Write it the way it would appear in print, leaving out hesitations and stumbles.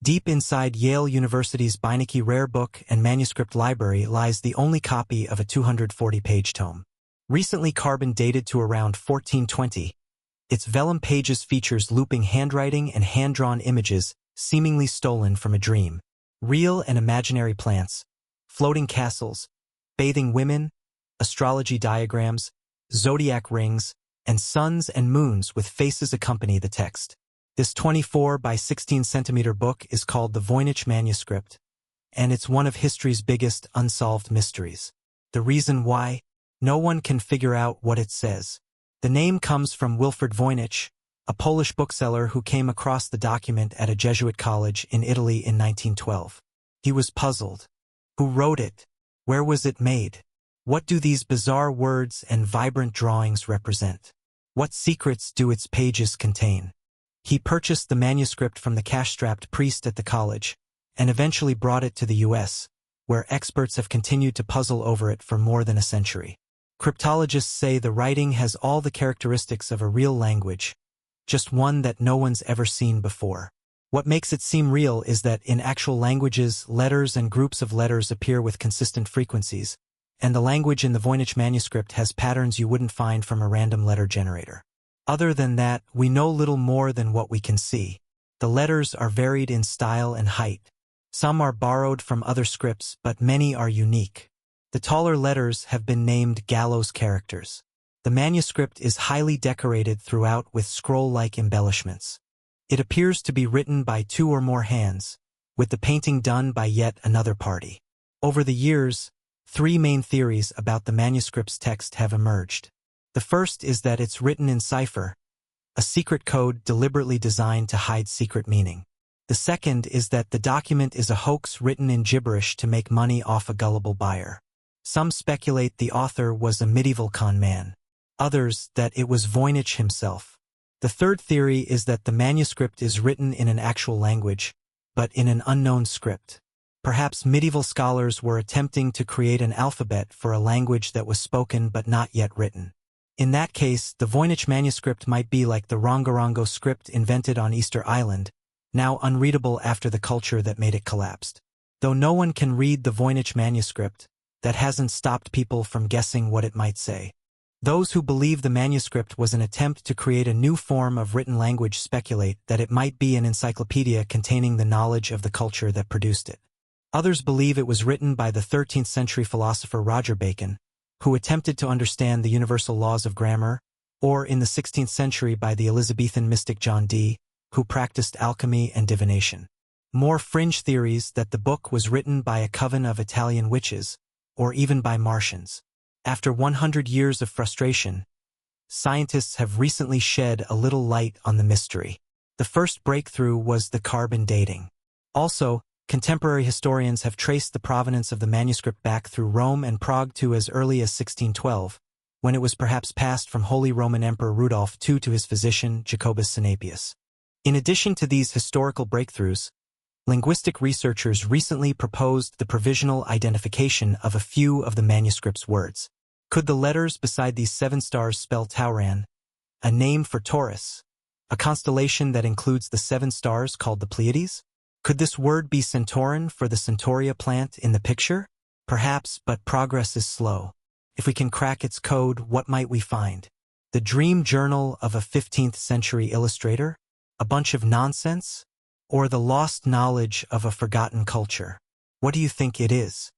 Deep inside Yale University's Beinecke Rare Book and Manuscript Library lies the only copy of a 240-page tome. Recently carbon-dated to around 1420, its vellum pages features looping handwriting and hand-drawn images seemingly stolen from a dream. Real and imaginary plants, floating castles, bathing women, astrology diagrams, zodiac rings, and suns and moons with faces accompany the text. This 24 by 16 centimeter book is called the Voynich Manuscript, and it's one of history's biggest unsolved mysteries. The reason why? No one can figure out what it says. The name comes from Wilfrid Voynich, a Polish bookseller who came across the document at a Jesuit college in Italy in 1912. He was puzzled. Who wrote it? Where was it made? What do these bizarre words and vibrant drawings represent? What secrets do its pages contain? He purchased the manuscript from the cash-strapped priest at the college, and eventually brought it to the U.S., where experts have continued to puzzle over it for more than a century. Cryptologists say the writing has all the characteristics of a real language, just one that no one's ever seen before. What makes it seem real is that in actual languages, letters and groups of letters appear with consistent frequencies, and the language in the Voynich manuscript has patterns you wouldn't find from a random letter generator. Other than that, we know little more than what we can see. The letters are varied in style and height. Some are borrowed from other scripts, but many are unique. The taller letters have been named gallows characters. The manuscript is highly decorated throughout with scroll-like embellishments. It appears to be written by two or more hands, with the painting done by yet another party. Over the years, three main theories about the manuscript's text have emerged. The first is that it's written in cipher, a secret code deliberately designed to hide secret meaning. The second is that the document is a hoax written in gibberish to make money off a gullible buyer. Some speculate the author was a medieval con man. Others that it was Voynich himself. The third theory is that the manuscript is written in an actual language, but in an unknown script. Perhaps medieval scholars were attempting to create an alphabet for a language that was spoken but not yet written. In that case, the Voynich manuscript might be like the Rongorongo script invented on Easter Island, now unreadable after the culture that made it collapsed. Though no one can read the Voynich manuscript, that hasn't stopped people from guessing what it might say. Those who believe the manuscript was an attempt to create a new form of written language speculate that it might be an encyclopedia containing the knowledge of the culture that produced it. Others believe it was written by the 13th century philosopher Roger Bacon, who attempted to understand the universal laws of grammar, or in the 16th century by the Elizabethan mystic John Dee, who practiced alchemy and divination. More fringe theories that the book was written by a coven of Italian witches, or even by Martians. After 100 years of frustration, scientists have recently shed a little light on the mystery. The first breakthrough was the carbon dating. Also, contemporary historians have traced the provenance of the manuscript back through Rome and Prague to as early as 1612, when it was perhaps passed from Holy Roman Emperor Rudolph II to his physician Jacobus Sinapius. In addition to these historical breakthroughs, linguistic researchers recently proposed the provisional identification of a few of the manuscript's words. Could the letters beside these 7 stars spell Tauran, a name for Taurus, a constellation that includes the 7 stars called the Pleiades? Could this word be Centauran for the Centaurea plant in the picture? Perhaps, but progress is slow. If we can crack its code, what might we find? The dream journal of a 15th century illustrator? A bunch of nonsense? Or the lost knowledge of a forgotten culture? What do you think it is?